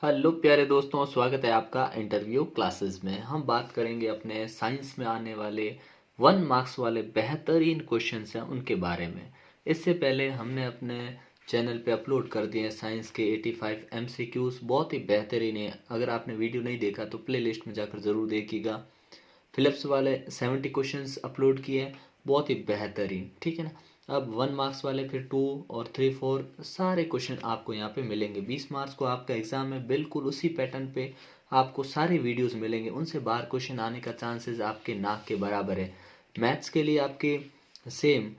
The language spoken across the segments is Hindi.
हेलो प्यारे दोस्तों, स्वागत है आपका इंटरव्यू क्लासेस में। हम बात करेंगे अपने साइंस में आने वाले 1 मार्क्स वाले बेहतरीन क्वेश्चंस हैं उनके बारे में। इससे पहले हमने अपने चैनल पे अपलोड कर दिए हैं साइंस के 85 एमसीक्यूज, बहुत ही बेहतरीन है। अगर आपने वीडियो नहीं देखा तो प्लेलिस्ट में जाकर ज़रूर देखिएगा। फिलिप्स वाले 70 क्वेश्चंस अपलोड किए हैं, बहुत ही बेहतरीन, ठीक है ना। अब 1 मार्क्स वाले फिर 2 और 3 4 सारे क्वेश्चन आपको यहाँ पे मिलेंगे। 20 मार्क्स को आपका एग्जाम है, बिल्कुल उसी पैटर्न पे आपको सारे वीडियोस मिलेंगे। उनसे बाहर क्वेश्चन आने का चांसेस आपके नाक के बराबर है। मैथ्स के लिए आपके same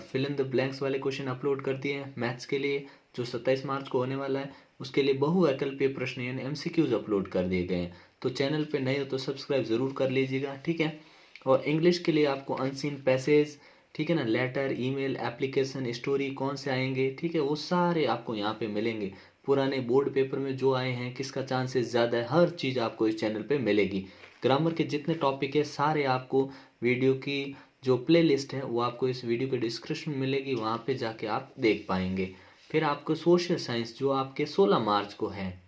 fill in the blanks वाले क्वेश्चन अपलोड कर दिए हैं। मैथ्स के लिए जो 27 मार्च को होने वाला है उसके लिए बहुविकल्पीय प्रश्न यानी एमसीक्यूज अपलोड कर दिए गए हैं। तो चैनल पे नए हो तो सब्सक्राइब ज़रूर कर लीजिएगा, ठीक है। और इंग्लिश के लिए आपको अनसीन पैसेज, ठीक है ना, लेटर, ईमेल, एप्लीकेशन, स्टोरी कौन से आएंगे, ठीक है, वो सारे आपको यहाँ पे मिलेंगे। पुराने बोर्ड पेपर में जो आए हैं, किसका चांसेस ज़्यादा है, हर चीज़ आपको इस चैनल पे मिलेगी। ग्रामर के जितने टॉपिक है सारे आपको वीडियो की जो प्ले लिस्ट है वो आपको इस वीडियो के डिस्क्रिप्शन में मिलेगी, वहाँ पे जाके आप देख पाएंगे। फिर आपको सोशल साइंस जो आपके 16 मार्च को है,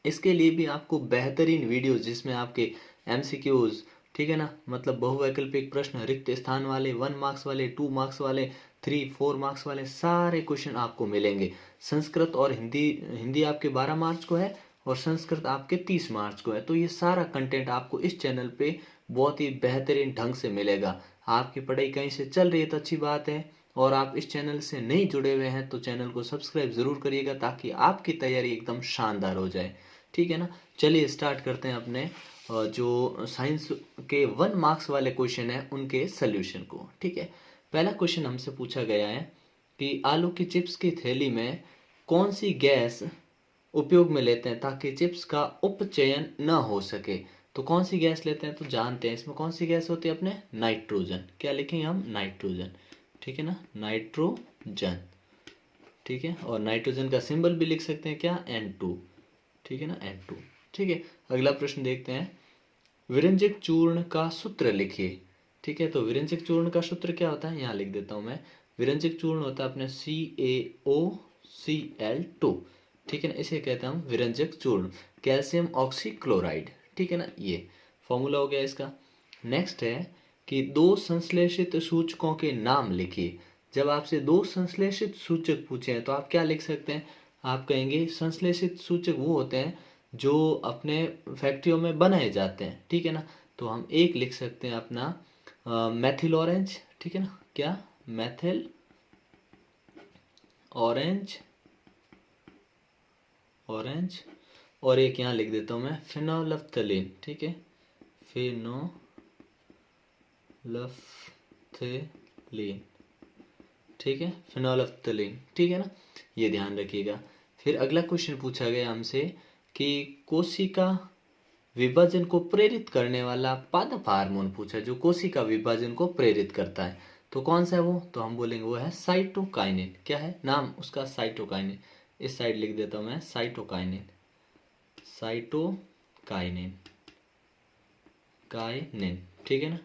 इसके लिए भी आपको बेहतरीन वीडियोस जिसमें आपके एमसीक्यूज, ठीक है ना, मतलब बहुवैकल्पिक प्रश्न, रिक्त स्थान वाले, 1 मार्क्स वाले, 2 मार्क्स वाले, 3 4 मार्क्स वाले सारे क्वेश्चन आपको मिलेंगे। संस्कृत और हिंदी, हिंदी आपके 12 मार्च को है और संस्कृत आपके 30 मार्च को है। तो ये सारा कंटेंट आपको इस चैनल पे बहुत ही बेहतरीन ढंग से मिलेगा। आपकी पढ़ाई कहीं से चल रही है तो अच्छी बात है, और आप इस चैनल से नहीं जुड़े हुए हैं तो चैनल को सब्सक्राइब ज़रूर करिएगा ताकि आपकी तैयारी एकदम शानदार हो जाए, ठीक है ना। चलिए स्टार्ट करते हैं अपने जो साइंस के 1 मार्क्स वाले क्वेश्चन हैं उनके सोल्यूशन को, ठीक है। पहला क्वेश्चन हमसे पूछा गया है कि आलू की चिप्स की थैली में कौन सी गैस उपयोग में लेते हैं ताकि चिप्स का उपचयन न हो सके। तो कौन सी गैस लेते हैं तो जानते हैं। इसमें कौन सी गैस होती है अपने, नाइट्रोजन। क्या लिखेंगे हम, नाइट्रोजन, ठीक है ना, नाइट्रोजन, ठीक है। और नाइट्रोजन का सिंबल भी लिख सकते हैं क्या, N2, ठीक है ना, N2, ठीक है। अगला प्रश्न देखते हैं, विरंजक चूर्ण का सूत्र लिखिए, ठीक है। तो विरंजक चूर्ण का सूत्र क्या होता है, यहाँ लिख देता हूँ मैं। विरंजक चूर्ण होता है अपने CaOCl2, ठीक है ना, इसे कहते हैं हम विरंजक चूर्ण, कैल्शियम ऑक्सीक्लोराइड, ठीक है ना, ये फॉर्मूला हो गया इसका। नेक्स्ट है कि दो संश्लेषित सूचकों के नाम लिखिए। जब आपसे दो संश्लेषित सूचक पूछे हैं तो आप क्या लिख सकते हैं, आप कहेंगे संश्लेषित सूचक वो होते हैं जो अपने फैक्ट्रियों में बनाए जाते हैं, ठीक है ना। तो हम एक लिख सकते हैं अपना मैथिल ऑरेंज, ठीक है ना, क्या, मैथिल ऑरेंज, ऑरेंज। और एक यहाँ लिख देता हूँ मैं फिनोल्फ्थलीन, ठीक है, फिनोल्फ्थलीन, ठीक है, फिनोल्फ्थलीन, ठीक है ना, ये ध्यान रखिएगा। फिर अगला क्वेश्चन पूछा गया हमसे कि कोशिका विभाजन को प्रेरित करने वाला पादप हार्मोन पूछा, जो कोशिका विभाजन को प्रेरित करता है। तो कौन सा है वो, तो हम बोलेंगे वो है साइटोकाइनिन। क्या है नाम उसका, साइटोकाइनिन। इस साइड लिख देता हूँ मैं, साइटोकाइनिन, साइटोकाइनिन, काइनिन, ठीक है ना,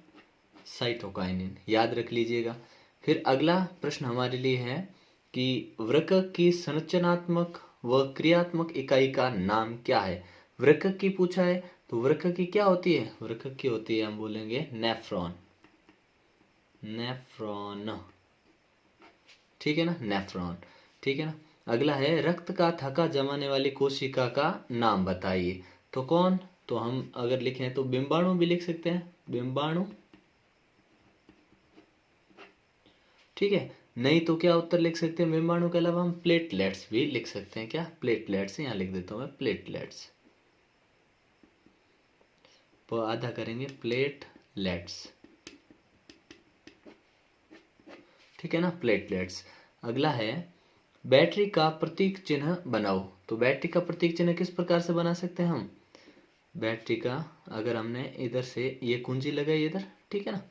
साइटोकाइनिन, याद रख लीजिएगा। फिर अगला प्रश्न हमारे लिए है कि वृक्क की संरचनात्मक व क्रियात्मक इकाई का नाम क्या है। वृक्क की पूछा है तो वृक्क की क्या होती है, वृक्क की होती है, हम बोलेंगे नेफ्रॉन, नेफ्रॉन, ठीक है ना, नेफ्रॉन, ठीक है ना। अगला है रक्त का थक्का जमाने वाली कोशिका का नाम बताइए। तो कौन, तो हम अगर लिखें तो बिंबाणु भी लिख सकते हैं, बिंबाणु, ठीक है। नहीं तो क्या उत्तर लिख सकते हैं, बिंबाणु के अलावा हम प्लेटलेट्स भी लिख सकते हैं। क्या, प्लेटलेट्स, यहाँ लिख देता हूँ मैं प्लेटलेट्स, तो आधा करेंगे प्लेटलेट्स, ठीक है ना, प्लेटलेट्स। अगला है बैटरी का प्रतीक चिन्ह बनाओ। तो बैटरी का प्रतीक चिन्ह किस प्रकार से बना सकते हैं हम, बैटरी का, अगर हमने इधर से ये कुंजी लगाई इधर, ठीक है ना,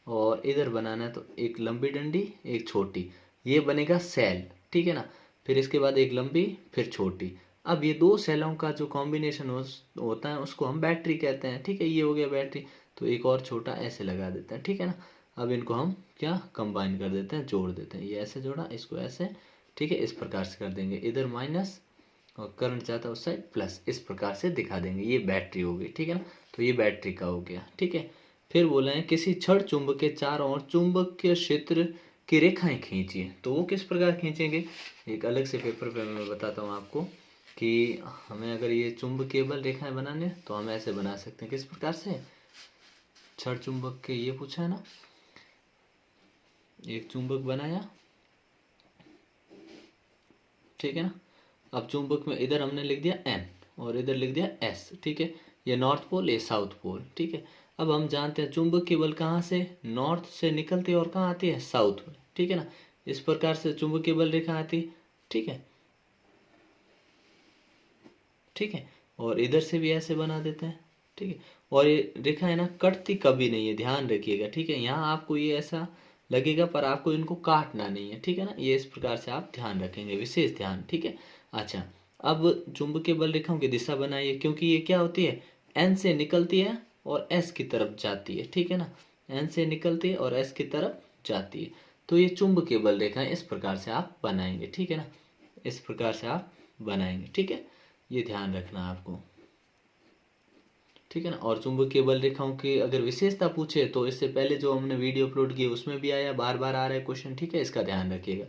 और इधर बनाना है तो एक लंबी डंडी एक छोटी, ये बनेगा सेल, ठीक है ना। फिर इसके बाद एक लंबी फिर छोटी। अब ये दो सेलों का जो कॉम्बिनेशन होता है उसको हम बैटरी कहते हैं, ठीक है। ये हो गया बैटरी, तो एक और छोटा ऐसे लगा देते हैं, ठीक है ना। अब इनको हम क्या कंबाइन कर देते हैं, जोड़ देते हैं, ये ऐसे जोड़ा, इसको ऐसे, ठीक है, इस प्रकार से कर देंगे, इधर माइनस और करंट जाता है उस साइड प्लस, इस प्रकार से दिखा देंगे। ये बैटरी हो गई, ठीक है ना। तो ये बैटरी का हो गया, ठीक है। फिर बोला है किसी छड़ चुंबक के चारों ओर चुंबकीय क्षेत्र की रेखाएं खींचिए। तो वो किस प्रकार खींचेंगे, एक अलग से पेपर पे मैं बताता हूँ आपको कि हमें अगर ये चुंबकीय बल रेखाएं बनाने तो हम ऐसे बना सकते हैं। किस प्रकार से, छड़ चुंबक के ये पूछा है ना, एक चुंबक बनाया, ठीक है ना। अब चुंबक में इधर हमने लिख दिया एन और इधर लिख दिया एस, ठीक है। ये नॉर्थ पोल, ये साउथ पोल, ठीक है। अब हम जानते हैं चुंबक की बल कहाँ से नॉर्थ से निकलती है और कहाँ आती है, साउथ में, ठीक है ना। इस प्रकार से चुंबक की बल रेखा आती, ठीक है, ठीक है। और इधर से भी ऐसे बना देते हैं, ठीक है। और ये रेखा है ना कटती कभी नहीं है, ध्यान रखिएगा, ठीक है। यहाँ आपको ये ऐसा लगेगा पर आपको इनको काटना नहीं है, ठीक है ना। ये इस प्रकार से आप ध्यान रखेंगे, विशेष ध्यान, ठीक है। अच्छा, अब चुंबकीय बल रेखाओं की दिशा बनाइए, क्योंकि ये क्या होती है, एन से निकलती है और एस की तरफ जाती है, ठीक है ना। एन से निकलती है और एस की तरफ जाती है। तो ये चुंबकीय बल रेखाएं इस प्रकार से आप बनाएंगे, ठीक है ना। इस प्रकार से आप बनाएंगे, ठीक है। ये ध्यान रखना आपको, ठीक है ना। और चुंबकीय बल रेखाओं की अगर विशेषता पूछे तो इससे पहले जो हमने वीडियो अपलोड की उसमें भी आया, बार बार आ रहा है क्वेश्चन, ठीक है। इसका ध्यान रखिएगा।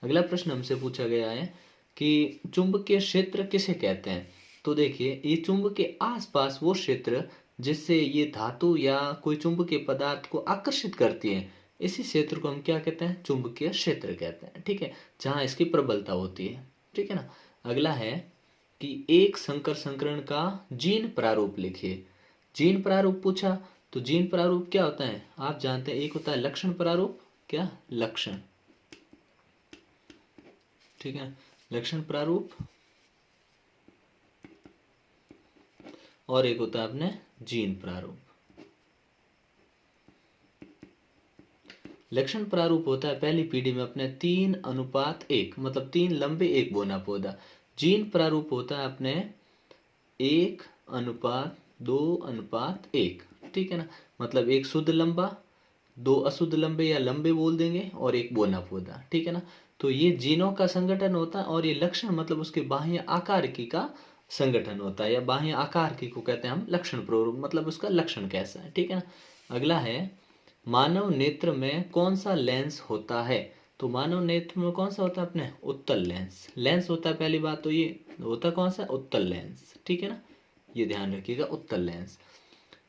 अगला प्रश्न हमसे पूछा गया है कि चुंबकीय क्षेत्र किसे कहते हैं। तो देखिए, ये चुंबक के आसपास वो क्षेत्र जिससे ये धातु या कोई चुंबकीय पदार्थ को आकर्षित करती है, इसी क्षेत्र को हम क्या कहते हैं, चुंबकीय क्षेत्र कहते हैं, ठीक है। जहाँ इसकी प्रबलता होती है, ठीक है ना। अगला है कि एक संकर संकरण का जीन प्रारूप लिखिए। जीन प्रारूप पूछा तो जीन प्रारूप क्या होता है आप जानते हैं, एक होता है लक्षण प्रारूप, क्या लक्षण, ठीक है, लक्षण प्रारूप, और एक होता है अपने जीन प्रारूप। लक्षण प्रारूप होता है पहली पीढ़ी में अपने 3:1, मतलब 3 लंबे 1 बौना पौधा। जीन प्रारूप होता है अपने 1:2:1, ठीक है ना। मतलब एक शुद्ध लंबा, 2 अशुद्ध लंबे या लंबे बोल देंगे और एक बौना पौधा, ठीक है ना। तो ये जीनों का संगठन होता है और ये लक्षण मतलब उसके बाह्य आकारकी का संगठन होता है, या बाह्य आकारकी को कहते हैं हम लक्षण प्रारूप, मतलब उसका लक्षण कैसा है, ठीक है ना। अगला है मानव नेत्र में कौन सा लेंस होता है। तो मानव नेत्र में कौन सा होता है अपने, उत्तल लेंस, लेंस होता है पहली बात तो, ये होता कौन सा, उत्तल लेंस, ठीक है ना। ये ध्यान रखिएगा, उत्तल लेंस।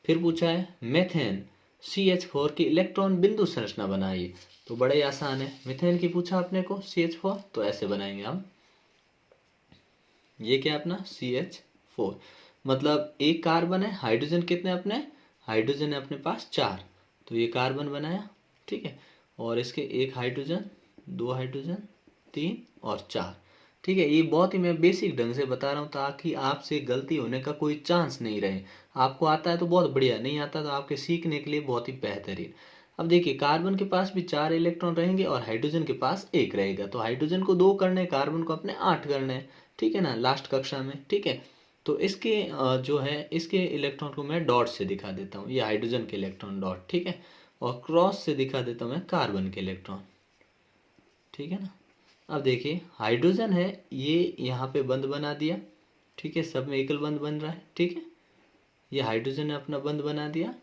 फिर पूछा है मेथेन CH4 की इलेक्ट्रॉन बिंदु संरचना बनाइए। तो बड़े आसान है, मीथेन की पूछा अपने को CH4, तो ऐसे बनाएंगे हम। ये क्या अपना CH4, मतलब एक कार्बन है, हाइड्रोजन कितने अपने, हाइड्रोजन है अपने पास 4, तो ये कार्बन बनाया, ठीक है। और इसके एक हाइड्रोजन, 2 हाइड्रोजन, 3 और 4, ठीक है। ये बहुत ही मैं बेसिक ढंग से बता रहा हूँ ताकि आपसे गलती होने का कोई चांस नहीं रहे। आपको आता है तो बहुत बढ़िया, नहीं आता तो आपके सीखने के लिए बहुत ही बेहतरीन। अब देखिए, कार्बन के पास भी 4 इलेक्ट्रॉन रहेंगे और हाइड्रोजन के पास 1 रहेगा। तो हाइड्रोजन को 2 करने, कार्बन को अपने 8 करने, ठीक है ना, लास्ट कक्षा में, ठीक है। तो इसके जो है इसके इलेक्ट्रॉन को मैं डॉट से दिखा देता हूँ, ये हाइड्रोजन के इलेक्ट्रॉन डॉट, ठीक है। और क्रॉस से दिखा देता हूँ मैं कार्बन के इलेक्ट्रॉन, ठीक है ना। अब देखिए, हाइड्रोजन है ये यहाँ पे बंद बना दिया, ठीक है, सब में एकल बंद बन रहा है, ठीक है। ये हाइड्रोजन ने अपना बंद बना दिया,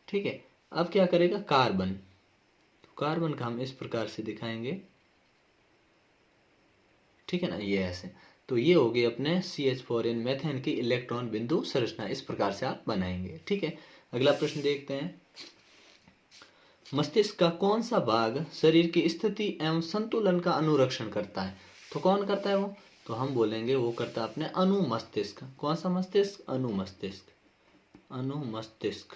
ठीक है। अब क्या करेगा कार्बन, तो कार्बन का हम इस प्रकार से दिखाएंगे, ठीक है ना, ये ऐसे। तो ये हो गई अपने CH4 मेथेन की इलेक्ट्रॉन बिंदु संरचना, इस प्रकार से आप बनाएंगे, ठीक है। अगला प्रश्न देखते हैं, मस्तिष्क का कौन सा भाग शरीर की स्थिति एवं संतुलन का अनुरक्षण करता है। तो कौन करता है वो, तो हम बोलेंगे वो करता है अपने अनुमस्तिष्क। कौन सा मस्तिष्क, अनुमस्तिष्क, अनुमस्तिष्क,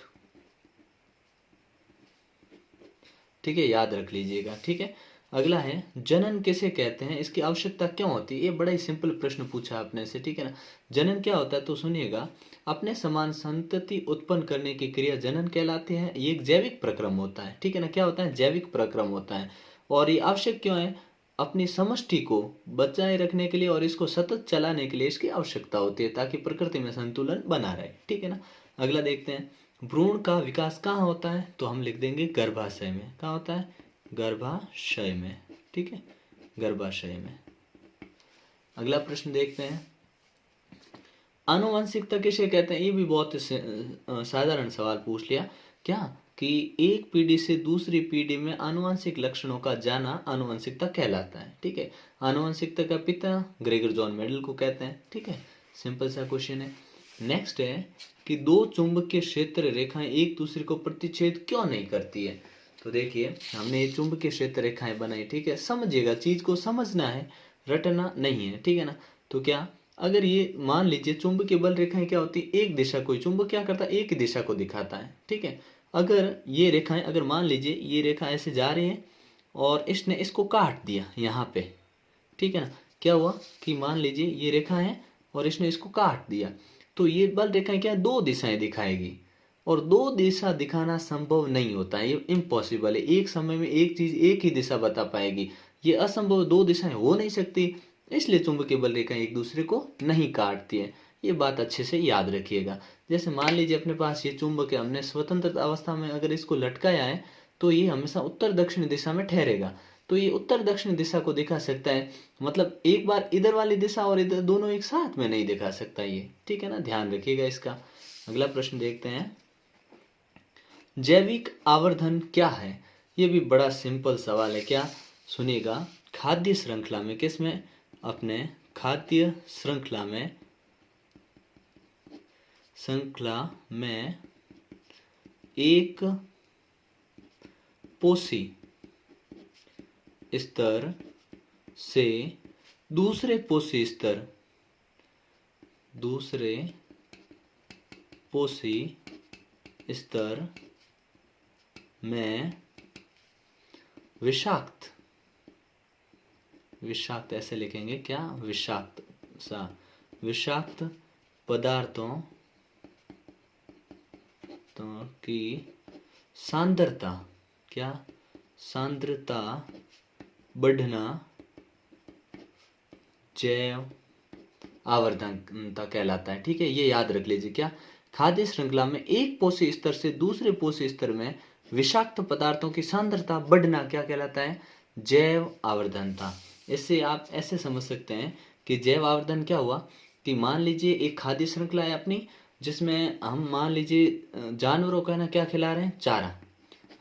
ठीक है, याद रख लीजिएगा, ठीक है। अगला है जनन किसे कहते हैं, इसकी आवश्यकता क्यों होती है। ये बड़ा ही सिंपल प्रश्न पूछा आपने से, ठीक है ना। जनन क्या होता है तो सुनिएगा, अपने समान संतति उत्पन्न करने की क्रिया जनन कहलाती है। ये एक जैविक प्रक्रम होता है, ठीक है ना, क्या होता है, जैविक प्रक्रम होता है। और ये आवश्यक क्यों है, अपनी समष्टि को बचाए रखने के लिए और इसको सतत चलाने के लिए इसकी आवश्यकता होती है, ताकि प्रकृति में संतुलन बना रहे, ठीक है ना। अगला देखते हैं, भ्रूण का विकास कहाँ होता है, तो हम लिख देंगे गर्भाशय में। कहाँ होता है, गर्भाशय में, ठीक है, गर्भाशय में। अगला प्रश्न देखते हैं, आनुवंशिकता किसे कहते हैं, ये भी बहुत साधारण सवाल पूछ लिया क्या, कि एक पीढ़ी से दूसरी पीढ़ी में आनुवंशिक लक्षणों का जाना आनुवंशिकता कहलाता है। ठीक है, आनुवंशिकता का पिता ग्रेगर जॉन मेंडल को कहते हैं। ठीक है, सिंपल सा क्वेश्चन है। नेक्स्ट है कि दो चुंबकीय क्षेत्र रेखाएं एक दूसरे को प्रतिच्छेद क्यों नहीं करती है। तो देखिए हमने ये चुंबकीय क्षेत्र रेखाएं बनाई। ठीक है, समझिएगा, चीज को समझना है, रटना नहीं है। ठीक है ना। तो क्या, अगर ये मान लीजिए चुंबकीय बल रेखाएं क्या होती है, एक दिशा, कोई चुंबक क्या करता है, एक ही दिशा को दिखाता है। ठीक है, अगर ये रेखाएं, अगर मान लीजिए ये रेखा ऐसे जा रही है और इसने इसको काट दिया यहाँ पे। ठीक है ना, क्या हुआ कि मान लीजिए ये रेखा है और इसने इसको काट दिया, तो ये बल रेखाएं क्या, दो दिशाएं दिखाएगी। और दो दिशा दिखाना संभव नहीं होता है, ये इम्पॉसिबल है। एक समय में एक चीज एक ही दिशा बता पाएगी, ये असंभव, दो दिशाएं हो नहीं सकती। इसलिए चुंबकीय बल रेखाएं एक दूसरे को नहीं काटती है। ये बात अच्छे से याद रखिएगा। जैसे मान लीजिए अपने पास ये चुंबक है, हमने स्वतंत्र अवस्था में अगर इसको लटकाया है तो ये हमेशा उत्तर दक्षिण दिशा में ठहरेगा। तो ये उत्तर दक्षिण दिशा को दिखा सकता है, मतलब एक बार इधर वाली दिशा और इधर दोनों एक साथ में नहीं दिखा सकता ये। ठीक है ना, ध्यान रखिएगा इसका। अगला प्रश्न देखते हैं, जैविक आवर्धन क्या है। ये भी बड़ा सिंपल सवाल है। क्या, सुनिएगा, खाद्य श्रृंखला में, किसमें, अपने खाद्य श्रृंखला में एक पोषी स्तर से दूसरे पोषी स्तर में विषाक्त ऐसे लिखेंगे, क्या, विषाक्त पदार्थों की सांद्रता, क्या, सांद्रता बढ़ना जैव आवर्धनता कहलाता है। ठीक है, ये याद रख लीजिए। क्या, खाद्य श्रृंखला में एक पोषी स्तर से दूसरे पोषी स्तर में विषाक्त पदार्थों की सांद्रता बढ़ना क्या कहलाता है, जैव आवर्धनता। इससे आप ऐसे समझ सकते हैं कि जैव आवर्धन क्या हुआ, कि मान लीजिए एक खाद्य श्रृंखला है अपनी, जिसमें हम मान लीजिए जानवरों का ना क्या खिला रहे हैं, चारा।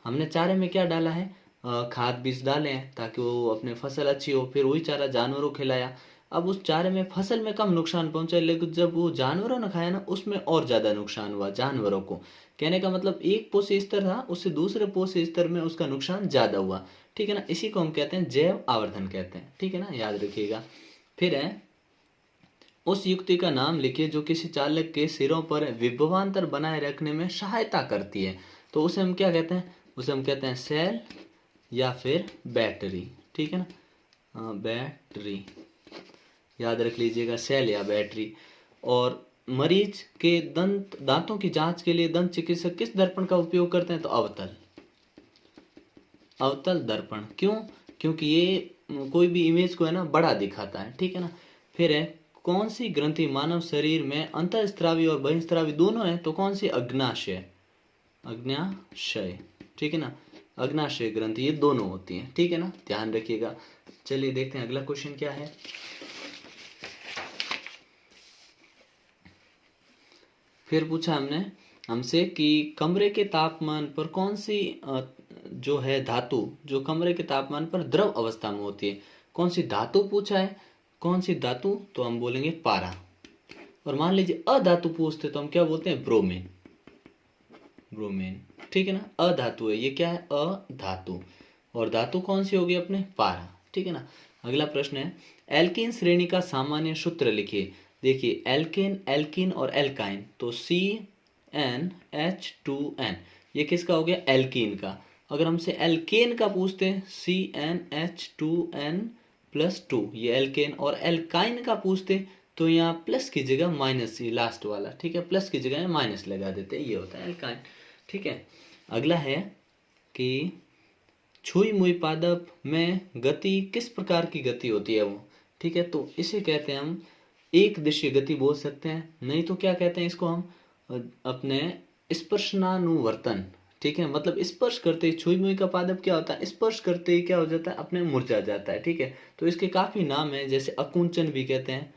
हमने चारे में क्या डाला है, खाद बीज डाले हैं ताकि वो अपने फसल अच्छी हो, फिर वही चारा जानवरों को खिलाया। अब उस चारे में फसल में कम नुकसान पहुंचा, लेकिन जब वो जानवरों ने खाया ना, उसमें और ज्यादा नुकसान हुआ जानवरों को। कहने का मतलब एक पोषी स्तर था, उससे दूसरे पोषी स्तर में उसका नुकसान ज्यादा हुआ। ठीक है ना, इसी को हम कहते हैं जैव आवर्धन कहते हैं। ठीक है ना, याद रखिएगा। फिर है, उस युक्ति का नाम लिखिए जो किसी चालक के सिरों पर विभवांतर बनाए रखने में सहायता करती है। तो उसे हम क्या कहते हैं, उसे हम कहते हैं सेल या फिर बैटरी। ठीक है ना, बैटरी याद रख लीजिएगा, सेल या बैटरी। और मरीज के दांतों की जांच के लिए दंत चिकित्सक किस दर्पण का उपयोग करते हैं, तो अवतल दर्पण। क्यों, क्योंकि ये कोई भी इमेज को है ना बड़ा दिखाता है। ठीक है ना। फिर है, कौन सी ग्रंथि मानव शरीर में अंतःस्रावी और बहिःस्रावी दोनों है, तो कौन सी, अग्नाशय। ठीक है ना, अग्नाशय ग्रंथि, ये दोनों होती हैं। ठीक है ना, ध्यान रखिएगा। चलिए देखते हैं अगला क्वेश्चन क्या है। फिर पूछा हमसे कि कमरे के तापमान पर कौन सी जो है धातु, जो कमरे के तापमान पर द्रव अवस्था में होती है, कौन सी धातु पूछा है। कौन सी धातु, तो हम बोलेंगे पारा। और मान लीजिए अधातु पूछते तो हम क्या बोलते हैं, ब्रोमीन। ठीक है ना, अधातु है, ये क्या है, अधातु। और धातु कौन सी होगी, अपने पारा। ठीक है ना। अगला प्रश्न है, एल्कीन श्रेणी का सामान्य सूत्र लिखिए। देखिए एल्केन, एल्कीन और एल्काइन, तो CnH2n, ये किसका हो गया, एल्कीन का। अगर हमसे एल्केन का पूछते हैं, CnH2n+2, ये एल्केन। और एल्काइन का पूछते तो यहाँ प्लस की जगह माइनस, ये लास्ट वाला। ठीक है, प्लस की जगह माइनस लगा देते हैं, ये होता है एल्काइन। ठीक है। अगला है कि छुई मुई पादप में गति किस प्रकार की गति होती है वो। ठीक है, तो इसे कहते हैं हम एक दिशीय गति बोल सकते हैं, नहीं तो क्या कहते हैं इसको हम, अपने स्पर्शनानुवर्तन। ठीक है, मतलब स्पर्श करते ही छुई मुई का पादप क्या होता है, स्पर्श करते ही क्या हो जाता है, अपने मुरझा जाता है। ठीक है, तो इसके काफी नाम है, जैसे अकुंचन भी कहते हैं,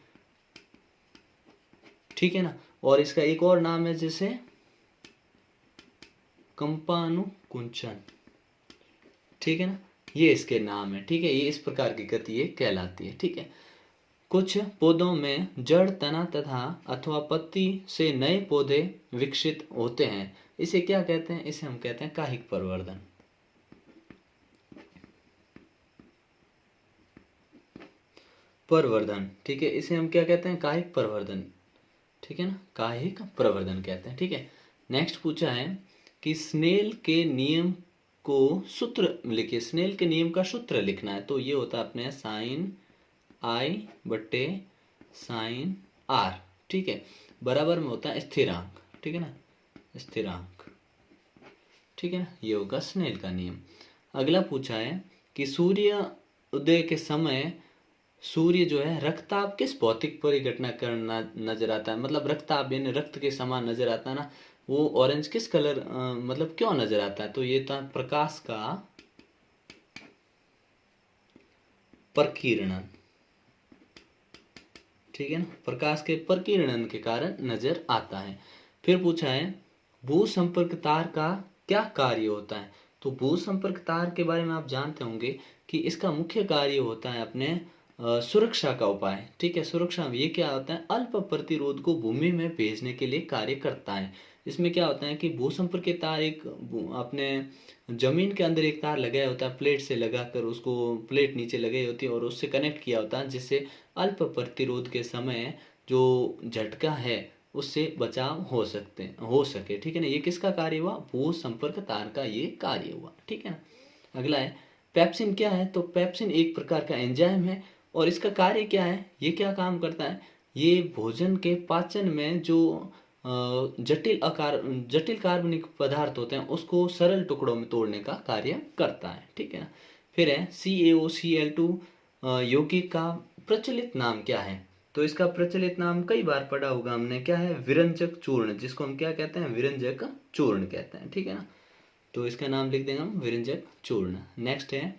ठीक है ना। और इसका एक और नाम है जैसे कंपानुकुंचन, ठीक है ना, ये इसके नाम है, ठीक है। ये इस प्रकार की गति ये कहलाती है, ठीक है। कुछ पौधों में जड़, तना तथा अथवा पत्ती से नए पौधे विकसित होते हैं, इसे क्या कहते हैं? इसे हम कहते हैं कायिक प्रवर्धन। प्रवर्धन, ठीक है, इसे हम क्या कहते हैं? कायिक प्रवर्धन, ठीक है ना, कायिक प्रवर्धन कहते हैं, ठीक है। नेक्स्ट पूछा है कि स्नेल के नियम को सूत्र लिखिए। स्नेल के नियम का सूत्र लिखना है, तो ये होता है अपने साइन आई बट्टे साइन आर, ठीक है, बराबर में होता है स्थिरांक, ठीक है ना, स्थिरांक, ठीक है ना, ये होगा स्नेल का नियम। अगला पूछा है कि सूर्य उदय के समय सूर्य जो है रक्तताप किस भौतिक परिघटना करना नजर आता है? मतलब रक्तताप यानी रक्त के समान नजर आता है ना, वो ऑरेंज किस कलर मतलब क्यों नजर आता है? तो ये था प्रकाश का प्रकीर्णन, ठीक है ना, प्रकाश के प्रकीर्णन के कारण नजर आता है। फिर पूछा है भू संपर्क तार का क्या कार्य होता है? तो भू संपर्क तार के बारे में आप जानते होंगे कि इसका मुख्य कार्य होता है अपने सुरक्षा का उपाय, ठीक है। सुरक्षा में ये क्या होता है? अल्प प्रतिरोध को भूमि में भेजने के लिए कार्य करता है। इसमें क्या होता है कि भू संपर्क के तार एक अपने जमीन के अंदर एक तार लगाया होता है, प्लेट से लगाकर, उसको प्लेट नीचे लगाई होती है और उससे कनेक्ट किया होता है, जिससे अल्प प्रतिरोध के समय जो झटका है उससे बचाव हो सके, ठीक है ना। ये किसका कार्य हुआ? भू संपर्क तार का ये कार्य हुआ, ठीक है ना। अगला है पेप्सिन क्या है? तो पेप्सिन एक प्रकार का एंजाइम है और इसका कार्य क्या है? ये क्या काम करता है? ये भोजन के पाचन में जो जटिल कार्बनिक पदार्थ होते हैं उसको सरल टुकड़ों में तोड़ने का कार्य करता है, ठीक है ना। फिर है CaOCl2 यौगिक का प्रचलित नाम क्या है? तो इसका प्रचलित नाम कई बार पढ़ा होगा हमने, क्या है? विरंजक चूर्ण, जिसको हम क्या कहते हैं? विरंजक चूर्ण कहते हैं, ठीक है ना। तो इसका नाम लिख देंगे हम विरंजक चूर्ण। नेक्स्ट है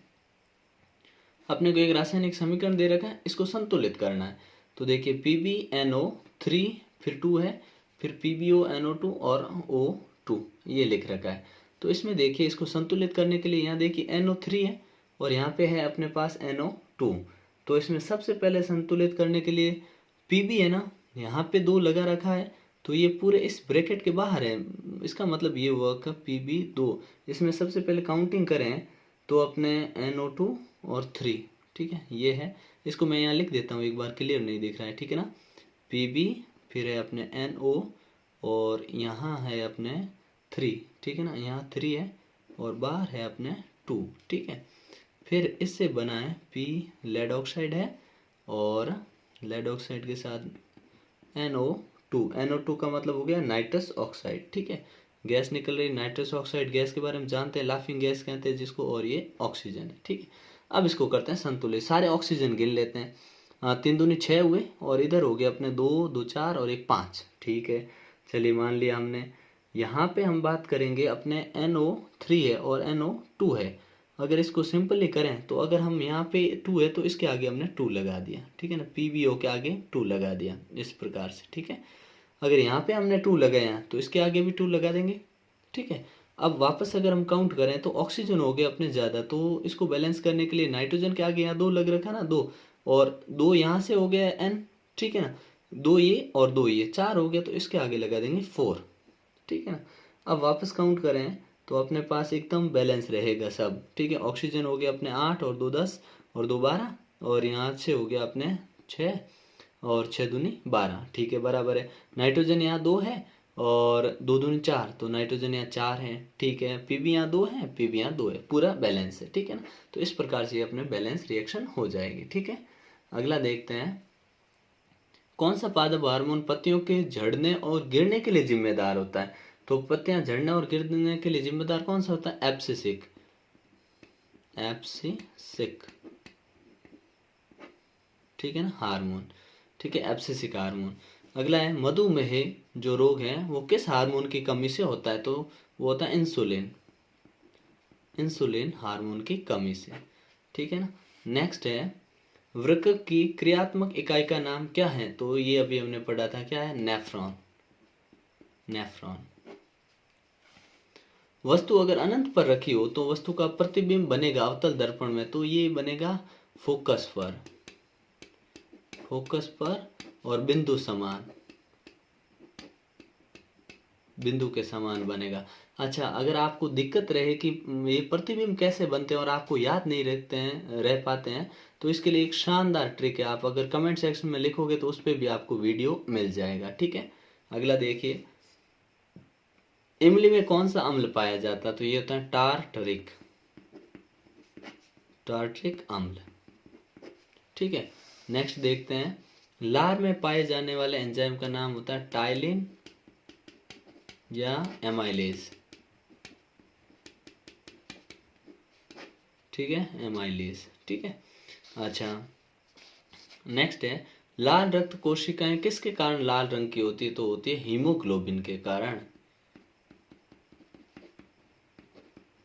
अपने को एक रासायनिक समीकरण दे रखा है, इसको संतुलित करना है। तो देखिए PbNO3 फिर 2 है, फिर PbONO2 और O2 ये लिख रखा है। तो इसमें देखिए इसको संतुलित करने के लिए यहाँ देखिए NO3 है और यहाँ पे है अपने पास NO2। तो इसमें सबसे पहले संतुलित करने के लिए Pb है ना, यहाँ पे 2 लगा रखा है, तो ये पूरे इस ब्रैकेट के बाहर है, इसका मतलब ये हुआ कि Pb 2। इसमें सबसे पहले काउंटिंग करें तो अपने NO2 और 3, ठीक है, ये है। इसको मैं यहाँ लिख देता हूँ, एक बार क्लियर नहीं दिख रहा है, ठीक है ना। Pb फिर है अपने NO और यहाँ है अपने 3, ठीक है ना, यहाँ 3 है और बाहर है अपने 2, ठीक है। फिर इससे बना है P लेड ऑक्साइड है और लेड ऑक्साइड के साथ NO2 का मतलब हो गया नाइट्रस ऑक्साइड, ठीक है। गैस निकल रही नाइट्रस ऑक्साइड, गैस के बारे में जानते हैं, लाफिंग गैस कहते हैं जिसको, और ये ऑक्सीजन है, ठीक है। अब इसको करते हैं संतुलित, सारे ऑक्सीजन गिन लेते हैं। 3 दूनी 6 हुए और इधर हो गया अपने 2 2 4 और 1 5, ठीक है। चलिए मान लिया हमने। यहाँ पे हम बात करेंगे अपने NO3 है और NO2 है। अगर इसको सिंपली करें तो अगर हम यहाँ पे 2 है तो इसके आगे हमने 2 लगा दिया, ठीक है ना, PbO के आगे 2 लगा दिया इस प्रकार से, ठीक है। अगर यहाँ पे हमने 2 लगाया तो इसके आगे भी 2 लगा देंगे, ठीक है। अब वापस अगर हम काउंट करें तो ऑक्सीजन हो गया अपने ज़्यादा, तो इसको बैलेंस करने के लिए नाइट्रोजन के आगे यहाँ 2 लग रखा ना, 2 और 2 यहाँ से हो गया N, ठीक है ना, 2 ये और 2 ये 4 हो गया, तो इसके आगे लगा देंगे 4, ठीक है ना। अब वापस काउंट करें तो अपने पास एकदम बैलेंस रहेगा सब, ठीक है। ऑक्सीजन हो गया अपने 8 और 2 10 और 2 12 और यहाँ से हो गया अपने 6 और 6 दूनी 12, ठीक है, बराबर है। नाइट्रोजन यहाँ 2 है और 2 दूनी 4, तो नाइट्रोजन यहाँ 4 है, ठीक है। Pb यहाँ 2 है, Pb यहाँ 2 है, पूरा बैलेंस है, ठीक है ना। तो इस प्रकार से अपने बैलेंस रिएक्शन हो जाएगी, ठीक है। अगला देखते हैं कौन सा पादप हार्मोन पत्तियों के झड़ने और गिरने के लिए जिम्मेदार होता है? तो पत्तियां झड़ने और गिरने के लिए जिम्मेदार कौन सा होता है? एब्सिसिक, ठीक है ना, हार्मोन, ठीक है, एब्सिसिक हार्मोन। अगला है मधुमेह जो रोग है वो किस हार्मोन की कमी से होता है? तो वो होता है इंसुलिन हार्मोन की कमी से, ठीक है ना। नेक्स्ट है वृक्क की क्रियात्मक इकाई का नाम क्या है? तो ये अभी हमने पढ़ा था, क्या है? नेफ्रॉन। नेफ्रॉन। वस्तु अगर अनंत पर रखी हो तो वस्तु का प्रतिबिंब बनेगा अवतल दर्पण में, तो ये बनेगा फोकस पर। फोकस पर और बिंदु समान, बिंदु के समान बनेगा। अच्छा, अगर आपको दिक्कत रहे कि ये प्रतिबिंब कैसे बनते हैं और आपको याद नहीं रह पाते हैं, तो इसके लिए एक शानदार ट्रिक है। आप अगर कमेंट सेक्शन में लिखोगे तो उस पर भी आपको वीडियो मिल जाएगा, ठीक है। अगला देखिए, इमली में कौन सा अम्ल पाया जाता है? तो ये होता है टार्टरिक। टार्टरिक अम्ल, ठीक है। नेक्स्ट देखते हैं, लार में पाए जाने वाले एंजाइम का नाम होता है टाइलिन या एमाइलेज, ठीक है, एमाइलेज, ठीक है। अच्छा, नेक्स्ट है, लाल रक्त कोशिकाएं किसके कारण लाल रंग की होती है? तो होती है हीमोग्लोबिन के कारण,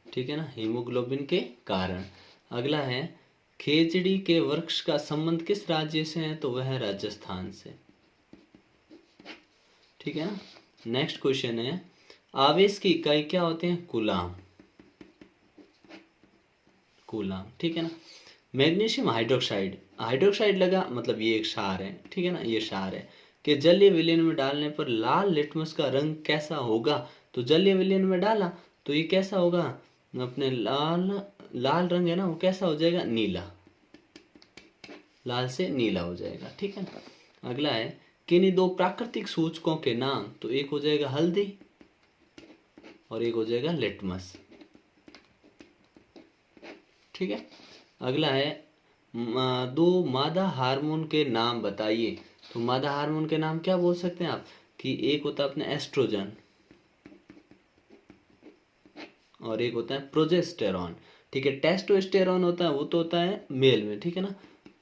ठीक है ना, हीमोग्लोबिन के कारण। अगला है, खेजड़ी के वृक्ष का संबंध किस राज्य से है? तो वह है राजस्थान से, ठीक है ना। नेक्स्ट क्वेश्चन है, आवेश की इकाई क्या होते हैं? कूलाम। कूलाम, ठीक है ना। मैग्नीशियम हाइड्रोक्साइड, हाइड्रोक्साइड लगा मतलब ये एक क्षार है, ठीक है ना, ये क्षार है कि जलीय विलयन में डालने पर लाल लिटमस का रंग कैसा होगा? तो जलीय विलयन में डाला तो ये कैसा होगा? अपने लाल लाल रंग है ना, वो कैसा हो जाएगा? नीला, लाल से नीला हो जाएगा, ठीक है ना। अगला है, किन्हीं दो प्राकृतिक सूचकों के नाम? तो एक हो जाएगा हल्दी और एक हो जाएगा लिटमस, ठीक है। अगला है, दो मादा हार्मोन के नाम बताइए? तो मादा हार्मोन के नाम क्या बोल सकते हैं आप कि एक होता है अपने एस्ट्रोजन और एक होता है प्रोजेस्टेरॉन, ठीक है। टेस्टोस्टेरॉन होता है, वो तो होता है मेल में, ठीक है ना,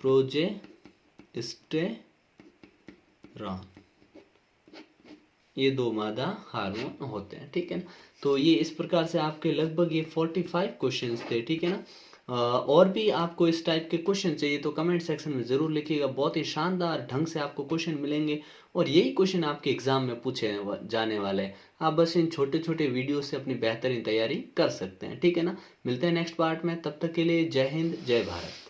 प्रोजेस्टेरॉन, ये दो मादा हार्मोन होते हैं, ठीक है ना। तो ये इस प्रकार से आपके लगभग ये 45 क्वेश्चंस थे, ठीक है ना। और भी आपको इस टाइप के क्वेश्चन चाहिए तो कमेंट सेक्शन में ज़रूर लिखिएगा, बहुत ही शानदार ढंग से आपको क्वेश्चन मिलेंगे और यही क्वेश्चन आपके एग्जाम में पूछे जाने वाले हैं। आप बस इन छोटे छोटे वीडियो से अपनी बेहतरीन तैयारी कर सकते हैं, ठीक है ना। मिलते हैं नेक्स्ट पार्ट में, तब तक के लिए जय हिंद, जय भारत।